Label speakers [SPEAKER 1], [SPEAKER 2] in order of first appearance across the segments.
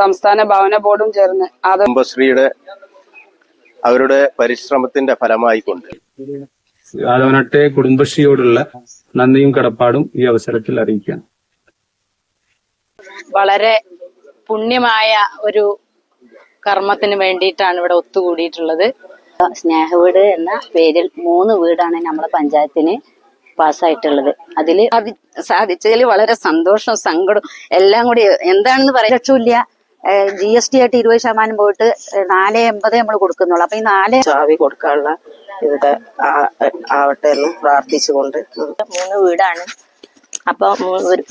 [SPEAKER 1] സംസ്ഥാന ഭവന ബോർഡും ചേർന്ന്
[SPEAKER 2] കുടുംബശ്രീയുടെ അവരുടെ പരിശ്രമത്തിന്റെ ഫലമായിക്കൊണ്ട്
[SPEAKER 3] ആദവനാട്ടെ കുടുംബശ്രീയോടുള്ള നന്ദിയും കടപ്പാടും ഈ അവസരത്തിൽ അറിയിക്കുകയാണ്.
[SPEAKER 4] വളരെ പുണ്യമായ ഒരു കർമ്മത്തിന് വേണ്ടിയിട്ടാണ് ഇവിടെ ഒത്തുകൂടിയിട്ടുള്ളത്.
[SPEAKER 5] സ്നേഹവീട് എന്ന പേരിൽ 3 വീടാണ് നമ്മുടെ പഞ്ചായത്തിന് പാസ്സായിട്ടുള്ളത്. അതിൽ സാധിച്ചതിൽ വളരെ സന്തോഷം, സങ്കടം എല്ലാം കൂടി എന്താണെന്ന് പറയാൻ ലക്ഷ്യമില്ല. GST ആയിട്ട് 20% പോയിട്ട് 4.80 നമ്മൾ കൊടുക്കുന്നുള്ളൂ. അപ്പൊ ഈ 4
[SPEAKER 6] ചാവി കൊടുക്കാനുള്ള ഇവിടെ ആവട്ടെ എന്ന് പ്രാർത്ഥിച്ചുകൊണ്ട്
[SPEAKER 5] 3 വീടാണ്. അപ്പൊ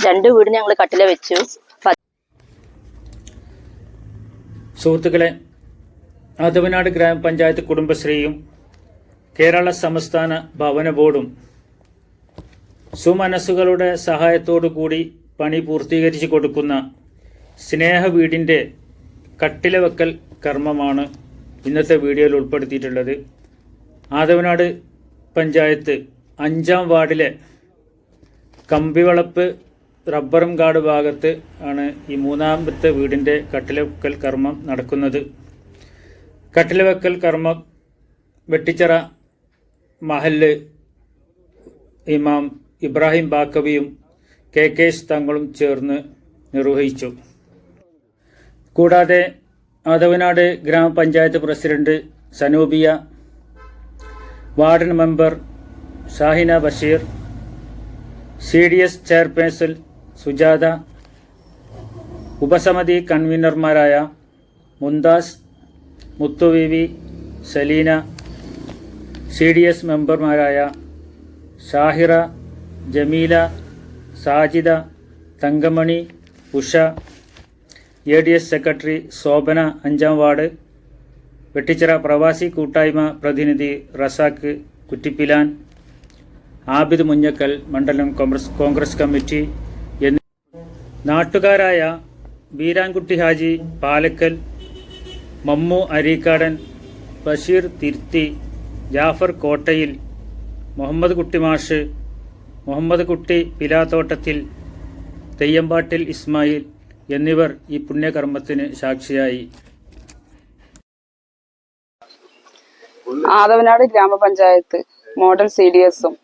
[SPEAKER 5] 2 വീട് ഞങ്ങൾ കട്ടില വെച്ചു.
[SPEAKER 7] സുഹൃത്തുക്കളെ, ആദവനാട് ഗ്രാമപഞ്ചായത്ത് കുടുംബശ്രീയും കേരള സംസ്ഥാന ഭവന ബോർഡും സുമനസ്സുകളുടെ സഹായത്തോടു കൂടി പണി പൂർത്തീകരിച്ചു കൊടുക്കുന്ന സ്നേഹ വീടിൻ്റെ കട്ടിലവെക്കൽ കർമ്മമാണ് ഇന്നത്തെ വീഡിയോയിൽ ഉൾപ്പെടുത്തിയിട്ടുള്ളത്. ആദവനാട് പഞ്ചായത്ത് 5-ാം വാർഡിലെ കമ്പിവളപ്പ് റബ്ബറും കാട് ഭാഗത്ത് ആണ് ഈ 3-ാമത്തെ വീടിൻ്റെ കട്ടിലവെക്കൽ കർമ്മം നടക്കുന്നത്. കട്ടിലവെക്കൽ കർമ്മം വെട്ടിച്ചിറ മഹല്ല് ഇമാം ഇബ്രാഹിം ബാക്കവിയും KK തങ്ങളും ചേർന്ന് നിർവഹിച്ചു. കൂടാതെ ആദവനാട് ഗ്രാമപഞ്ചായത്ത് president Sanubiya, ward member Shahina Basheer, CDS chairperson Sujatha, ഉപസമിതി കൺവീനർമാരായ മുന്താസ്, മുത്തുവിവി, സലീന, CDS മെമ്പർമാരായ ഷാഹിറ, ജമീല, സാജിദ, തങ്കമണി, ഉഷ, ADS സെക്രട്ടറി ശോഭന, 5-ാം വാർഡ്, വെട്ടിച്ചിറ പ്രവാസി കൂട്ടായ്മ പ്രതിനിധി റസാഖ് കുറ്റിപ്പിലാൻ, ആബിദ് മുഞ്ഞക്കൽ, മണ്ഡലം കോൺഗ്രസ് കമ്മിറ്റി എന്നീ നാട്ടുകാരായ വീരാൻകുട്ടി ഹാജി പാലക്കൽ, മമ്മു അരീക്കാടൻ, ബഷീർ തിരുത്തി, ജാഫർ കോട്ടയിൽ, മുഹമ്മദ് കുട്ടി മാഷ്, മുഹമ്മദ് കുട്ടി പിലാത്തോട്ടത്തിൽ, തെയ്യമ്പാട്ടിൽ ഇസ്മായിൽ എന്നിവർ ഈ പുണ്യകർമ്മത്തിന് സാക്ഷിയായി.
[SPEAKER 1] ആദവനാട് ഗ്രാമപഞ്ചായത്ത് മോഡൽ CDSഉം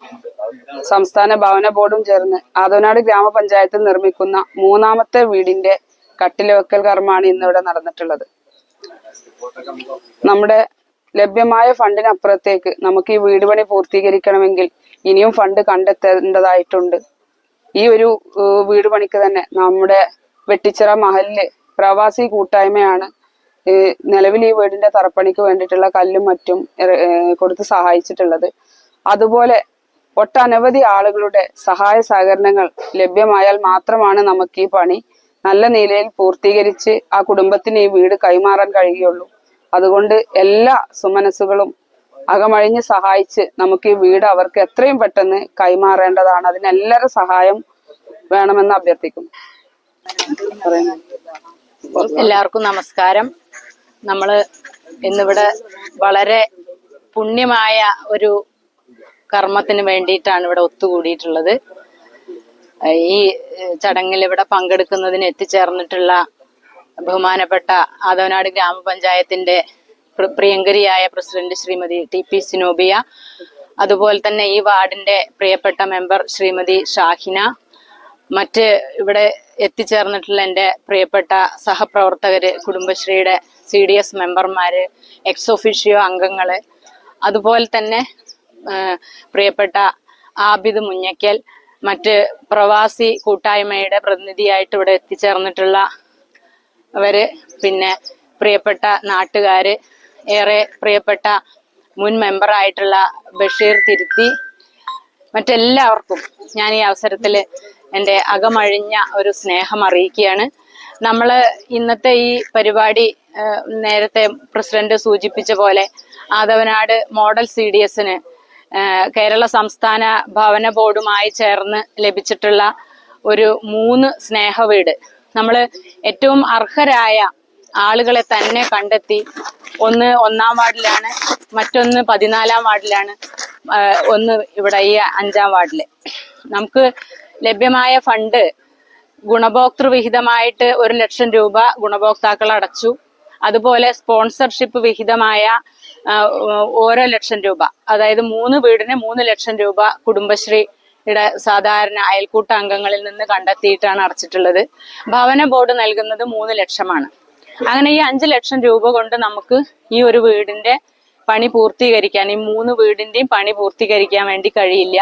[SPEAKER 1] സംസ്ഥാന ഭവന ബോർഡും ചേർന്ന് ആദവനാട് ഗ്രാമപഞ്ചായത്ത് നിർമ്മിക്കുന്ന 3-ാമത്തെ വീടിന്റെ കട്ടിലവെക്കൽ കർമ്മമാണ് ഇന്നിവിടെ നടന്നിട്ടുള്ളത്. നമ്മുടെ ലഭ്യമായ ഫണ്ടിനപ്പുറത്തേക്ക് നമുക്ക് ഈ വീട് പണി പൂർത്തീകരിക്കണമെങ്കിൽ ഇനിയും ഫണ്ട് കണ്ടെത്തേണ്ടതായിട്ടുണ്ട്. ഈ ഒരു വീട് പണിക്ക് തന്നെ നമ്മുടെ വെട്ടിച്ചിറ മഹലില് പ്രവാസി കൂട്ടായ്മയാണ് നിലവിൽ ഈ വീടിന്റെ തറപ്പണിക്ക് വേണ്ടിയിട്ടുള്ള കല്ലും മറ്റും കൊടുത്ത് സഹായിച്ചിട്ടുള്ളത്. അതുപോലെ ഒട്ടനവധി ആളുകളുടെ സഹായ സഹകരണങ്ങൾ ലഭ്യമായാൽ മാത്രമാണ് നമുക്ക് ഈ പണി നല്ല നിലയിൽ പൂർത്തീകരിച്ച് ആ കുടുംബത്തിന് ഈ വീട് കൈമാറാൻ കഴിയുള്ളൂ. അതുകൊണ്ട് എല്ലാ സുമനസ്സുകളും അകമഴിഞ്ഞ് സഹായിച്ച് നമുക്ക് ഈ വീട് അവർക്ക് എത്രയും പെട്ടെന്ന് കൈമാറേണ്ടതാണ്. അതിനെല്ലാവരുടെ സഹായം വേണമെന്ന് അഭ്യർത്ഥിക്കുന്നു.
[SPEAKER 4] എല്ലാവർക്കും നമസ്കാരം. നമ്മള് ഇന്നിവിടെ വളരെ പുണ്യമായ ഒരു കർമ്മത്തിന് വേണ്ടിയിട്ടാണ് ഇവിടെ ഒത്തുകൂടിയിട്ടുള്ളത്. ഈ ചടങ്ങിൽ ഇവിടെ പങ്കെടുക്കുന്നതിന് എത്തിച്ചേർന്നിട്ടുള്ള ബഹുമാനപ്പെട്ട ആദവനാട് ഗ്രാമപഞ്ചായത്തിന്റെ പ്രിയങ്കരിയായ പ്രസിഡന്റ് ശ്രീമതി TP സിനോബിയ, അതുപോലെ തന്നെ ഈ വാർഡിന്റെ പ്രിയപ്പെട്ട മെമ്പർ ശ്രീമതി ഷാഹിന, മറ്റ് ഇവിടെ എത്തിച്ചേർന്നിട്ടുള്ള എൻ്റെ പ്രിയപ്പെട്ട സഹപ്രവർത്തകര്, കുടുംബശ്രീയുടെ CDS മെമ്പർമാര്, എക്സ് ഒഫീഷ്യോ അംഗങ്ങള്, അതുപോലെ തന്നെ പ്രിയപ്പെട്ട ആബിദ് മുഞ്ഞക്കൽ, മറ്റ് പ്രവാസി കൂട്ടായ്മയുടെ പ്രതിനിധിയായിട്ട് ഇവിടെ എത്തിച്ചേർന്നിട്ടുള്ള അവര്, പിന്നെ പ്രിയപ്പെട്ട നാട്ടുകാര്, ഏറെ പ്രിയപ്പെട്ട മുൻ മെമ്പറായിട്ടുള്ള ബഷീർ തിരുത്തി, മറ്റെല്ലാവർക്കും ഞാൻ ഈ അവസരത്തിൽ എൻ്റെ അകമഴിഞ്ഞ ഒരു സ്നേഹം അറിയിക്കുകയാണ്. നമ്മള് ഇന്നത്തെ ഈ പരിപാടി നേരത്തെ പ്രസിഡന്റ് സൂചിപ്പിച്ച പോലെ ആദവനാട് മോഡൽ CDSന് കേരള സംസ്ഥാന ഭവന ബോർഡുമായി ചേർന്ന് ലഭിച്ചിട്ടുള്ള ഒരു 3 സ്നേഹവീട് നമ്മൾ ഏറ്റവും അർഹരായ ആളുകളെ തന്നെ കണ്ടെത്തി, ഒന്ന് 1-ാം വാർഡിലാണ്, മറ്റൊന്ന് 14-ാം വാർഡിലാണ്, ഒന്ന് ഇവിടെ ഈ 5-ാം വാർഡില്. നമുക്ക് ലഭ്യമായ ഫണ്ട് ഗുണഭോക്തൃ വിഹിതമായിട്ട് 1,00,000 രൂപ ഗുണഭോക്താക്കൾ അടച്ചു. അതുപോലെ സ്പോൺസർഷിപ്പ് വിഹിതമായ ഓരോ 1,00,000 രൂപ, അതായത് 3 വീടിന് 3,00,000 രൂപ കുടുംബശ്രീയുടെ സാധാരണ അയൽക്കൂട്ട അംഗങ്ങളിൽ നിന്ന് കണ്ടെത്തിയിട്ടാണ് അടച്ചിട്ടുള്ളത്. ഭവന ബോർഡ് നൽകുന്നത് 3 ലക്ഷമാണ്. അങ്ങനെ ഈ 5 ലക്ഷം രൂപ കൊണ്ട് നമുക്ക് ഈ ഒരു വീടിന്റെ പണി പൂർത്തീകരിക്കാൻ, ഈ 3 വീടിന്റെയും പണി പൂർത്തീകരിക്കാൻ വേണ്ടി കഴിയില്ല.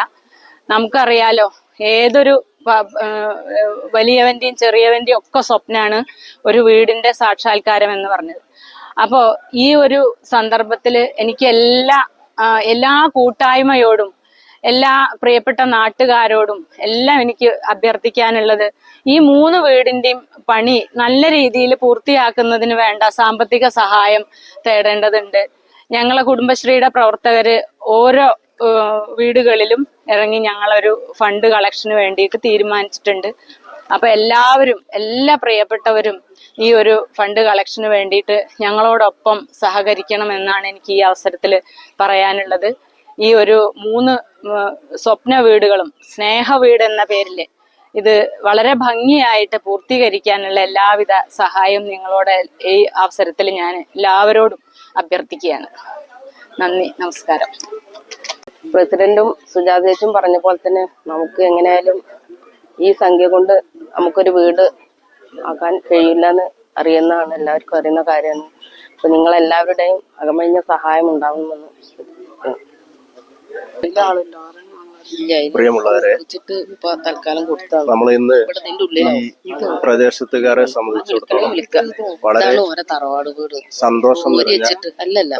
[SPEAKER 4] നമുക്കറിയാലോ, ഏതൊരു വലിയവന്റെയും ചെറിയവന്റെയും ഒക്കെ സ്വപ്നമാണ് ഒരു വീടിന്റെ സാക്ഷാത്കാരം എന്ന് പറഞ്ഞത്. അപ്പോ ഈ ഒരു സന്ദർഭത്തില് എനിക്ക് എല്ലാ കൂട്ടായ്മയോടും എല്ലാ പ്രിയപ്പെട്ട നാട്ടുകാരോടും എല്ലാം എനിക്ക് അഭ്യർത്ഥിക്കാനുള്ളത്, ഈ 3 വീടിന്റെയും പണി നല്ല രീതിയിൽ പൂർത്തിയാക്കുന്നതിന് വേണ്ട സാമ്പത്തിക സഹായം തേടേണ്ടതുണ്ട്. ഞങ്ങളെ കുടുംബശ്രീയുടെ പ്രവർത്തകര് ഓരോ വീടുകളിലും ഇറങ്ങി ഞങ്ങളൊരു ഫണ്ട് കളക്ഷന് വേണ്ടിയിട്ട് തീരുമാനിച്ചിട്ടുണ്ട്. അപ്പൊ എല്ലാ പ്രിയപ്പെട്ടവരും ഈ ഒരു ഫണ്ട് കളക്ഷന് വേണ്ടിയിട്ട് ഞങ്ങളോടൊപ്പം സഹകരിക്കണമെന്നാണ് എനിക്ക് ഈ അവസരത്തിൽ പറയാനുള്ളത്. ഈ ഒരു 3 സ്വപ്ന വീടുകളും സ്നേഹ വീട് എന്ന പേരില് ഇത് വളരെ ഭംഗിയായിട്ട് പൂർത്തീകരിക്കാനുള്ള എല്ലാവിധ സഹായവും നിങ്ങളോട് ഈ അവസരത്തിൽ ഞാൻ എല്ലാവരോടും അഭ്യർത്ഥിക്കുകയാണ്. നന്ദി, നമസ്കാരം.
[SPEAKER 6] പ്രസിഡന്റും സുജാതേച്ചും പറഞ്ഞ പോലെ തന്നെ നമുക്ക് എങ്ങനെയായാലും ഈ സംഖ്യ കൊണ്ട് നമുക്കൊരു വീട് ആക്കാൻ കഴിയില്ല എന്ന് അറിയുന്നതാണ്, എല്ലാവർക്കും അറിയുന്ന കാര്യമാണ്. അപ്പൊ നിങ്ങളെല്ലാവരുടെയും അകമഴിഞ്ഞ സഹായം ഉണ്ടാവണമെന്ന്
[SPEAKER 2] പ്രിയമുള്ളവരെ, നമ്മൾ ഇന്ന് ഈ പ്രദേശത്തുകാരെ സംബന്ധിച്ചിടത്തോളം വളരെ സന്തോഷം നിറഞ്ഞ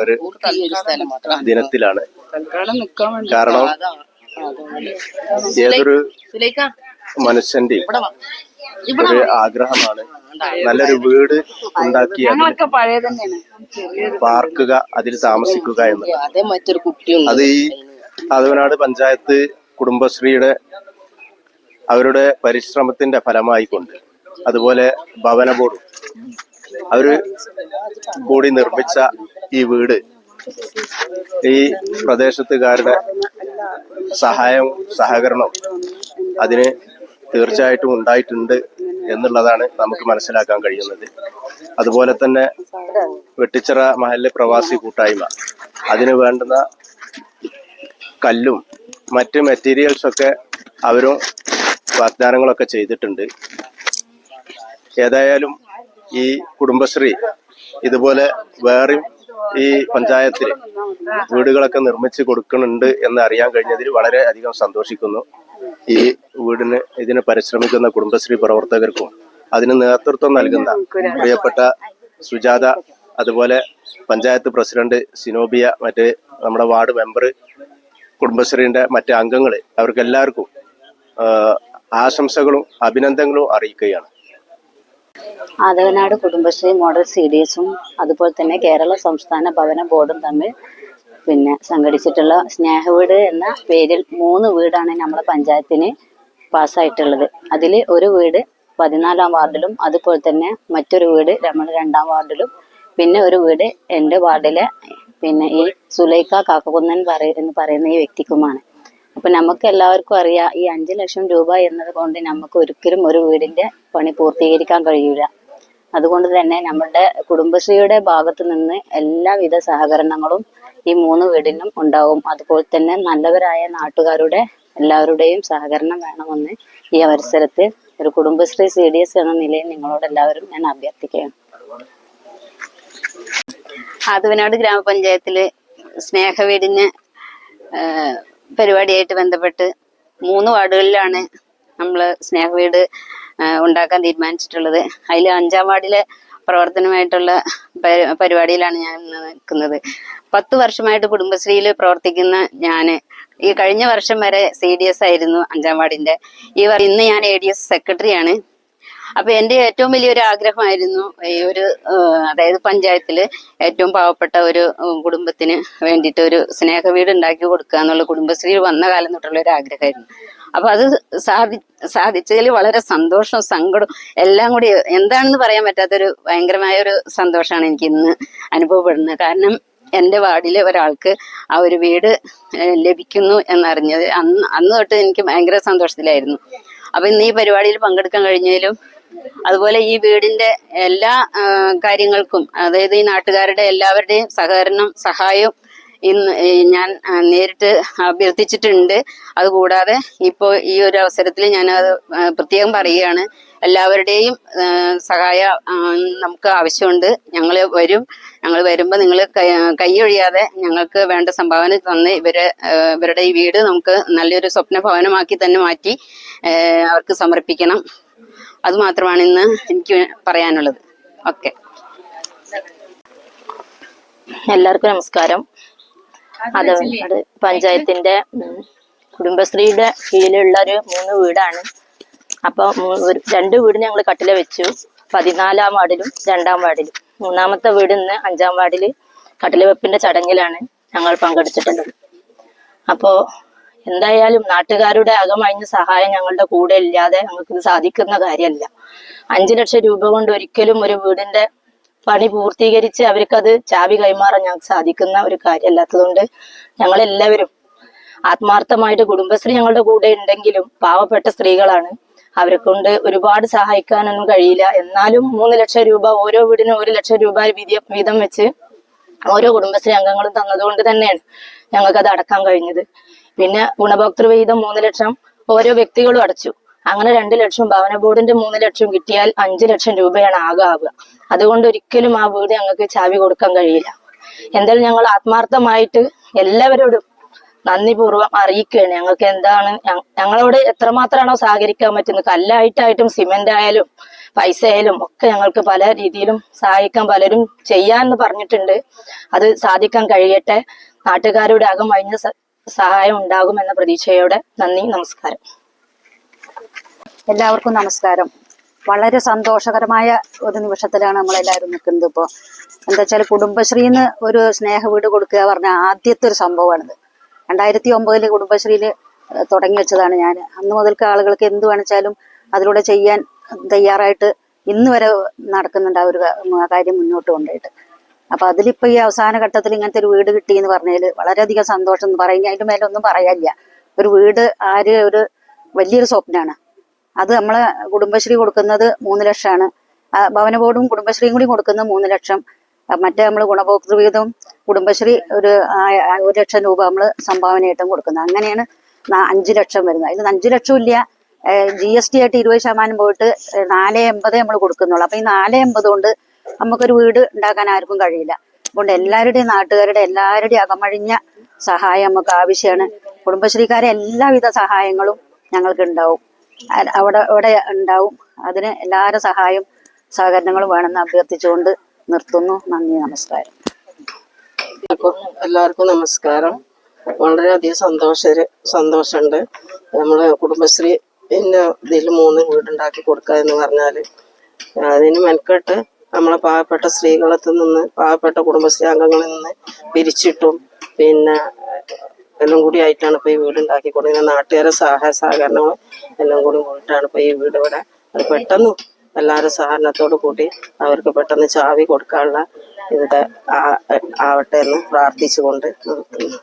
[SPEAKER 2] ഒരു ദിനത്തിലാണ്. കാരണം ഏതൊരു മനുഷ്യന്റെയും ഒരു ആഗ്രഹമാണ് നല്ലൊരു വീട് ഉണ്ടാക്കി പാർക്കുക, അതിൽ താമസിക്കുക എന്നുള്ളത്. അത് ഈ ആദവനാട് പഞ്ചായത്ത് കുടുംബശ്രീയുടെ അവരുടെ പരിശ്രമത്തിന്റെ ഫലമായിക്കൊണ്ട്, അതുപോലെ ഭവന ബോർഡും അവര് കൂടി നിർമ്മിച്ച ഈ വീട് ഈ പ്രദേശത്തുകാരുടെ സഹായവും സഹകരണവും അതിന് തീർച്ചയായിട്ടും ഉണ്ടായിട്ടുണ്ട് എന്നുള്ളതാണ് നമുക്ക് മനസ്സിലാക്കാൻ കഴിയുന്നത്. അതുപോലെ തന്നെ വെട്ടിച്ചിറ മഹല്ല് പ്രവാസി കൂട്ടായ്മ അതിന് വേണ്ടുന്ന കല്ലും മറ്റ് മെറ്റീരിയൽസ് ഒക്കെ അവരും വാഗ്ദാനങ്ങളൊക്കെ ചെയ്തിട്ടുണ്ട്. ഏതായാലും ഈ കുടുംബശ്രീ ഇതുപോലെ വേറെയും ഈ പഞ്ചായത്തിൽ വീടുകളൊക്കെ നിർമ്മിച്ച് കൊടുക്കുന്നുണ്ട് എന്ന് അറിയാൻ കഴിഞ്ഞതിൽ വളരെ അധികം സന്തോഷിക്കുന്നു. ഈ ഇതിന് പരിശ്രമിക്കുന്ന കുടുംബശ്രീ പ്രവർത്തകർക്കും അതിന് നേതൃത്വം നൽകുന്ന പ്രിയപ്പെട്ട സുജാത, അതുപോലെ പഞ്ചായത്ത് പ്രസിഡന്റ് സിനോബിയ, മറ്റ് നമ്മുടെ വാർഡ് മെമ്പർ, കുടുംബശ്രീന്റെ മറ്റ് അംഗങ്ങൾ, അവർക്കെല്ലാവർക്കും ആശംസകളും അഭിനന്ദനങ്ങളും അറിയിക്കുകയാണ്.
[SPEAKER 5] ആദവനാട് കുടുംബശ്രീ മോഡൽ CDSും അതുപോലെ തന്നെ കേരള സംസ്ഥാന ഭവന ബോർഡും തമ്മിൽ സംഘടിച്ചിട്ടുള്ള സ്നേഹവീട് എന്ന പേരിൽ 3 വീടാണ് നമ്മളെ പഞ്ചായത്തിന് പാസ്സായിട്ടുള്ളത്. അതിൽ ഒരു വീട് 14-ാം വാർഡിലും അതുപോലെ തന്നെ മറ്റൊരു വീട് നമ്മുടെ 2-ാം വാർഡിലും പിന്നെ ഒരു വീട് എൻ്റെ വാർഡിലെ ഈ സുലൈഖ കാക്കകുന്നൻ എന്ന് പറയുന്ന ഈ വ്യക്തിക്കുമാണ്. അപ്പൊ നമുക്ക് എല്ലാവർക്കും അറിയാം, ഈ 5 ലക്ഷം രൂപ എന്നത് കൊണ്ട് നമുക്ക് ഒരിക്കലും ഒരു വീടിന്റെ പണി പൂർത്തീകരിക്കാൻ കഴിയില്ല. അതുകൊണ്ട് തന്നെ നമ്മുടെ കുടുംബശ്രീയുടെ ഭാഗത്തു നിന്ന് എല്ലാവിധ സഹകരണങ്ങളും ഈ 3 വീടിനും ഉണ്ടാവും. അതുപോലെ തന്നെ നല്ലവരായ നാട്ടുകാരുടെ എല്ലാവരുടെയും സഹകരണം വേണമെന്ന് ഈ അവസരത്തിൽ ഒരു കുടുംബശ്രീ CDS എന്ന നിലയിൽ നിങ്ങളോട് എല്ലാവരും ഞാൻ അഭ്യർത്ഥിക്കുകയാണ്. ആദവനാട് ഗ്രാമപഞ്ചായത്തില് സ്നേഹവീടിന് പരിപാടിയായിട്ട് ബന്ധപ്പെട്ട് 3 വാർഡുകളിലാണ് നമ്മൾ സ്നേഹവീട് ഉണ്ടാക്കാൻ തീരുമാനിച്ചിട്ടുള്ളത്. അതിൽ 5-ാം വാർഡിലെ പ്രവർത്തനമായിട്ടുള്ള പരിപാടിയിലാണ് ഞാൻ നിൽക്കുന്നത്. 10 വർഷമായിട്ട് കുടുംബശ്രീയിൽ പ്രവർത്തിക്കുന്ന ഞാന് ഈ കഴിഞ്ഞ വർഷം വരെ CDS ആയിരുന്നു 5-ാം വാർഡിന്റെ. ഇന്ന് ഞാൻ ADS സെക്രട്ടറിയാണ്. അപ്പൊ എന്റെ ഏറ്റവും വലിയൊരു ആഗ്രഹമായിരുന്നു ഈ ഒരു അതായത് പഞ്ചായത്തില് ഏറ്റവും പാവപ്പെട്ട ഒരു കുടുംബത്തിന് വേണ്ടിയിട്ട് ഒരു സ്നേഹവീട് ഉണ്ടാക്കി കൊടുക്കുക എന്നുള്ള കുടുംബശ്രീ വന്ന കാലം തൊട്ടുള്ള ഒരു ആഗ്രഹമായിരുന്നു. അപ്പൊ അത് സാധിച്ചതിൽ വളരെ സന്തോഷവും സങ്കടവും എല്ലാം കൂടി എന്താണെന്ന് പറയാൻ പറ്റാത്തൊരു ഭയങ്കരമായ ഒരു സന്തോഷമാണ് എനിക്ക് ഇന്ന് അനുഭവപ്പെടുന്നത്. കാരണം എന്റെ വാർഡിലെ ഒരാൾക്ക് ആ ഒരു വീട് ലഭിക്കുന്നു എന്നറിഞ്ഞത് അന്ന് തൊട്ട് എനിക്ക് ഭയങ്കര സന്തോഷത്തിലായിരുന്നു. അപ്പൊ ഇന്ന് ഈ പരിപാടിയിൽ പങ്കെടുക്കാൻ കഴിഞ്ഞാലും അതുപോലെ ഈ വീടിന്റെ എല്ലാ കാര്യങ്ങൾക്കും, അതായത് ഈ നാട്ടുകാരുടെ എല്ലാവരുടെയും സഹായവും ഇന്ന് ഞാൻ നേരിട്ട് അഭ്യർത്ഥിച്ചിട്ടുണ്ട്. അതുകൂടാതെ ഇപ്പോൾ ഈ ഒരു അവസരത്തിൽ ഞാനത് പ്രത്യേകം പറയുകയാണ്, എല്ലാവരുടെയും സഹായം നമുക്ക് ആവശ്യമുണ്ട്. ഞങ്ങൾ വരുമ്പോൾ നിങ്ങൾ കൈയൊഴിയാതെ ഞങ്ങൾക്ക് വേണ്ട സംഭാവന തന്ന് ഇവരുടെ ഈ വീട് നമുക്ക് നല്ലൊരു സ്വപ്ന ഭവനമാക്കി തന്നെ മാറ്റി അവർക്ക് സമർപ്പിക്കണം. അത് മാത്രമാണ് ഇന്ന് എനിക്ക് പറയാനുള്ളത്. ഓക്കെ,
[SPEAKER 8] എല്ലാവർക്കും നമസ്കാരം. അത് പഞ്ചായത്തിന്റെ കുടുംബശ്രീയുടെ കീഴിലുള്ള ഒരു 3 വീടാണ്. അപ്പൊ 2 വീട് ഞങ്ങൾ കട്ടില വെച്ചു, 14-ാം വാർഡിലും 2-ാം വാർഡിലും. 3-ാമത്തെ വീട് ഇന്ന് 5-ാം വാർഡില് കട്ടില വെപ്പിന്റെ ചടങ്ങിലാണ് ഞങ്ങൾ പങ്കെടുത്തിട്ടുള്ളത്. അപ്പോ എന്തായാലും നാട്ടുകാരുടെ അകമഴിഞ്ഞ സഹായം ഞങ്ങളുടെ കൂടെ ഇല്ലാതെ ഞങ്ങൾക്കിത് സാധിക്കുന്ന കാര്യമല്ല. 5 ലക്ഷം രൂപ കൊണ്ട് ഒരിക്കലും ഒരു വീടിന്റെ പണി പൂർത്തീകരിച്ച് അവർക്കത് ചാവി കൈമാറാൻ ഞങ്ങൾക്ക് സാധിക്കുന്ന ഒരു കാര്യമല്ലാത്തതുകൊണ്ട് ഞങ്ങളെല്ലാവരും ആത്മാർത്ഥമായിട്ട്, കുടുംബശ്രീ ഞങ്ങളുടെ കൂടെ ഉണ്ടെങ്കിലും പാവപ്പെട്ട സ്ത്രീകളാണ്, അവരെ കൊണ്ട് ഒരുപാട് സഹായിക്കാനൊന്നും കഴിയില്ല. എന്നാലും 3 ലക്ഷം രൂപ ഓരോ വീടിനും 1 ലക്ഷം രൂപ വീതം വെച്ച് ഓരോ കുടുംബശ്രീ അംഗങ്ങളും തന്നതുകൊണ്ട് തന്നെയാണ് ഞങ്ങൾക്കത് അടക്കാൻ കഴിഞ്ഞത്. പിന്നെ ഗുണഭോക്തൃ വിഹിതം 3 ലക്ഷം ഓരോ വ്യക്തികളും അടച്ചു. അങ്ങനെ 2 ലക്ഷം ഭവന ബോർഡിന്റെ 3 ലക്ഷം കിട്ടിയാൽ 5 ലക്ഷം രൂപയാണ് ആകുക. അതുകൊണ്ട് ഒരിക്കലും ആ വീട് ഞങ്ങൾക്ക് ചാവി കൊടുക്കാൻ കഴിയില്ല. എന്തായാലും ഞങ്ങൾ ആത്മാർത്ഥമായിട്ട് എല്ലാവരോടും നന്ദിപൂർവ്വം അറിയിക്കുകയാണ്. ഞങ്ങൾക്ക് എന്താണ് ഞങ്ങളോട് എത്രമാത്രമാണോ സഹകരിക്കാൻ പറ്റുന്നത്, കല്ലായിട്ടായിട്ടും സിമെന്റ് ആയാലും പൈസ ആയാലും ഒക്കെ ഞങ്ങൾക്ക് പല രീതിയിലും സഹായിക്കാൻ പലരും ചെയ്യാന്ന് പറഞ്ഞിട്ടുണ്ട്. അത് സാധിക്കാൻ കഴിയട്ടെ. നാട്ടുകാരുടെ അകമഴിഞ്ഞ സഹായം ഉണ്ടാകുമെന്ന പ്രതീക്ഷയോടെ നന്ദി, നമസ്കാരം.
[SPEAKER 9] എല്ലാവർക്കും നമസ്കാരം. വളരെ സന്തോഷകരമായ ഒരു നിമിഷത്തിലാണ് നമ്മളെല്ലാവരും നിൽക്കുന്നത്. ഇപ്പോൾ എന്താ വെച്ചാൽ കുടുംബശ്രീന്ന് ഒരു സ്നേഹ വീട് കൊടുക്കുക പറഞ്ഞ ആദ്യത്തെ ഒരു സംഭവമാണിത്. 2009 കുടുംബശ്രീയിൽ തുടങ്ങി വെച്ചതാണ് ഞാൻ. അന്ന് മുതൽക്ക് ആളുകൾക്ക് എന്ത് വേണിച്ചാലും അതിലൂടെ ചെയ്യാൻ തയ്യാറായിട്ട് ഇന്ന് വരെ നടക്കുന്നുണ്ട് ആ ഒരു കാര്യം മുന്നോട്ട് കൊണ്ടുപോയിട്ട്. അപ്പൊ അതിലിപ്പോ ഈ അവസാന ഘട്ടത്തിൽ ഇങ്ങനത്തെ ഒരു വീട് കിട്ടി എന്ന് പറഞ്ഞാൽ വളരെയധികം സന്തോഷം എന്ന് പറയുക, അതിന്റെ മേലെ ഒന്നും പറയാനില്ല. ഒരു വീട് ഒരു വലിയൊരു സ്വപ്നമാണ്. അത് നമ്മളെ കുടുംബശ്രീ കൊടുക്കുന്നത് 3 ലക്ഷമാണ്. ഭവന ബോർഡും കുടുംബശ്രീയും കൂടി കൊടുക്കുന്നത് 3 ലക്ഷം. മറ്റേ നമ്മൾ ഗുണഭോക്തൃ വിഹിതവും കുടുംബശ്രീ 1 ലക്ഷം രൂപ നമ്മൾ സംഭാവനയായിട്ടും കൊടുക്കുന്നത്. അങ്ങനെയാണ് 5 ലക്ഷം വരുന്നത്. അതിൽ 5 ലക്ഷം ഇല്ല, GST ആയിട്ട് 20% പോയിട്ട് 4.80 നമ്മൾ കൊടുക്കുന്നുള്ളൂ. അപ്പൊ ഈ 4.80 കൊണ്ട് നമുക്കൊരു വീട് ഉണ്ടാക്കാൻ ആർക്കും കഴിയില്ല. അതുകൊണ്ട് നാട്ടുകാരുടെ എല്ലാവരുടെയും അകമഴിഞ്ഞ സഹായം നമുക്ക് ആവശ്യമാണ്. കുടുംബശ്രീക്കാരെ എല്ലാവിധ സഹായങ്ങളും ഞങ്ങൾക്ക് ഉണ്ടാവും, അവിടെ ഉണ്ടാവും. അതിന് എല്ലാവരുടെ സഹായം സഹകരണങ്ങളും വേണമെന്ന് അഭ്യർത്ഥിച്ചുകൊണ്ട് നിർത്തുന്നു. നന്ദി, നമസ്കാരം.
[SPEAKER 6] എല്ലാവർക്കും നമസ്കാരം. വളരെയധികം സന്തോഷമുണ്ട്. നമ്മള് കുടുംബശ്രീ ഇതിൽ 3 വീടുണ്ടാക്കി കൊടുക്കുക എന്ന് പറഞ്ഞാല് അതിന് മെനക്കെട്ട് നമ്മളെ പാവപ്പെട്ട സ്ത്രീകളത്തിൽ നിന്ന്, പാവപ്പെട്ട കുടുംബശ്രീ അംഗങ്ങളിൽ നിന്ന് പിരിച്ചിട്ടും പിന്നെ എല്ലാം കൂടി ആയിട്ടാണ് ഇപ്പൊ ഈ വീടുണ്ടാക്കി കൊടുക്കുന്നത്. നാട്ടുകാരെ സഹകരണങ്ങളും എല്ലാം കൂടി കൂടിയിട്ടാണ് ഇപ്പൊ ഈ വീട് ഇവിടെ. അത് പെട്ടെന്ന് എല്ലാവരും സഹകരണത്തോടു കൂടി അവർക്ക് പെട്ടെന്ന് ചാവി കൊടുക്കാനുള്ള ഇത് ആവട്ടെ എന്ന് പ്രാർത്ഥിച്ചുകൊണ്ട് നിർത്തുന്നു.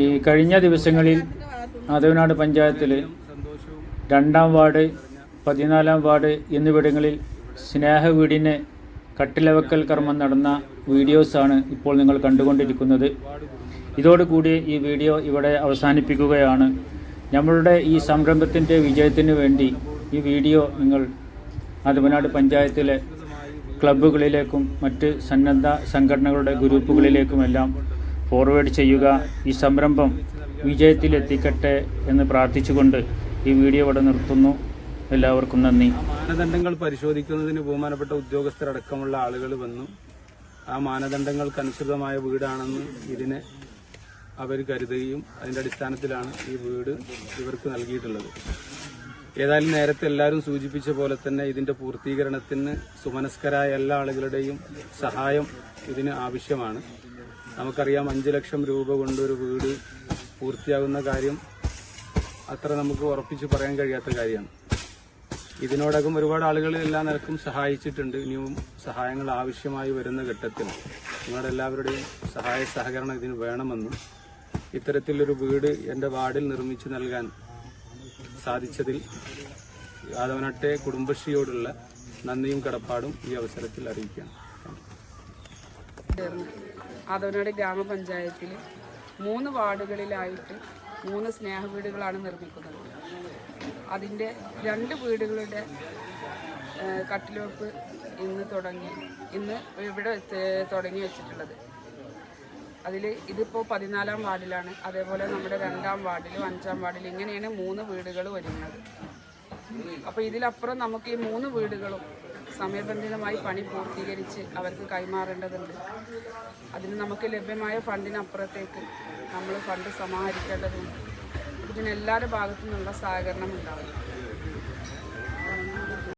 [SPEAKER 7] ഈ കഴിഞ്ഞ ദിവസങ്ങളിൽ ആദവനാട് പഞ്ചായത്തിൽ 2-ാം വാർഡ്, 14-ാം വാർഡ് എന്നിവിടങ്ങളിൽ സ്നേഹ വീടിന് കട്ടിലവക്കൽ കർമ്മം നടന്ന വീഡിയോസാണ് ഇപ്പോൾ നിങ്ങൾ കണ്ടുകൊണ്ടിരിക്കുന്നത്. ഇതോടുകൂടി ഈ വീഡിയോ ഇവിടെ അവസാനിപ്പിക്കുകയാണ്. നമ്മളുടെ ഈ സംരംഭത്തിൻ്റെ വിജയത്തിന് വേണ്ടി ഈ വീഡിയോ നിങ്ങൾ ആദവനാട് പഞ്ചായത്തിലെ ക്ലബ്ബുകളിലേക്കും മറ്റ് സന്നദ്ധ സംഘടനകളുടെ ഗ്രൂപ്പുകളിലേക്കുമെല്ലാം ഫോർവേഡ് ചെയ്യുക. ഈ സംരംഭം വിജയത്തിലെത്തിക്കട്ടെ എന്ന് പ്രാർത്ഥിച്ചുകൊണ്ട് ഈ വീഡിയോ ഇവിടെ നിർത്തുന്നു. എല്ലാവർക്കും നന്ദി.
[SPEAKER 3] മാനദണ്ഡങ്ങൾ പരിശോധിക്കുന്നതിന് ബഹുമാനപ്പെട്ട ഉദ്യോഗസ്ഥരടക്കമുള്ള ആളുകൾ വന്നു. ആ മാനദണ്ഡങ്ങൾക്കനുസൃതമായ വീടാണെന്ന് ഇതിനെ അവർ കരുതുകയും അതിൻ്റെ അടിസ്ഥാനത്തിലാണ് ഈ വീട് ഇവർക്ക് നൽകിയിട്ടുള്ളത്. ഏതായാലും നേരത്തെ എല്ലാവരും സൂചിപ്പിച്ച പോലെ തന്നെ ഇതിന്റെ പൂർത്തീകരണത്തിന് സുമനസ്കരായ എല്ലാ ആളുകളുടെയും സഹായം ഇതിന് ആവശ്യമാണ്. നമുക്കറിയാം 5 ലക്ഷം രൂപ കൊണ്ടൊരു വീട് പൂർത്തിയാകുന്ന കാര്യം അത്ര നമുക്ക് ഉറപ്പിച്ച് പറയാൻ കഴിയാത്ത കാര്യമാണ്. ഇതിനോടകം ഒരുപാട് ആളുകൾ എല്ലാ നിലക്കും സഹായിച്ചിട്ടുണ്ട്. ഇനിയും സഹായങ്ങൾ ആവശ്യമായി വരുന്ന ഘട്ടത്തിൽ നിങ്ങളുടെ എല്ലാവരുടെയും സഹായ സഹകരണം ഇതിന് വേണമെന്നും ഇത്തരത്തിലൊരു വീട് എൻ്റെ വാർഡിൽ നിർമ്മിച്ചു നൽകാൻ സാധിച്ചതിൽ ആദവനാട്ടെ കുടുംബശ്രീയോടുള്ള നന്ദിയും കടപ്പാടും ഈ അവസരത്തിൽ അറിയിക്കുകയാണ്.
[SPEAKER 1] ആദവനാട് ഗ്രാമപഞ്ചായത്തിൽ 3 വാർഡുകളിലായിട്ട് 3 സ്നേഹ വീടുകളാണ് നിർമ്മിക്കുന്നത്. അതിൻ്റെ 2 വീടുകളുടെ കട്ടിൽവെപ്പ് ഇന്ന് ഇവിടെ തുടങ്ങി വെച്ചിട്ടുള്ളത്. അതിൽ ഇതിപ്പോൾ 14-ാം വാർഡിലാണ്. അതേപോലെ നമ്മുടെ 2-ാം വാർഡിലും 5-ാം വാർഡിലും ഇങ്ങനെയാണ് 3 വീടുകൾ വരുന്നത്. അപ്പോൾ ഇതിലപ്പുറം നമുക്ക് ഈ 3 വീടുകളും സമയബന്ധിതമായി പണി പൂർത്തീകരിച്ച് അവർക്ക് കൈമാറേണ്ടതുണ്ട്. അതിന് നമുക്ക് ലഭ്യമായ ഫണ്ടിനപ്പുറത്തേക്ക് നമ്മൾ ഫണ്ട് സമാഹരിക്കേണ്ടതുണ്ട്. ഇതിനെല്ലാവരുടെ ഭാഗത്തു നിന്നുള്ള സഹകരണം ഉണ്ടാവും.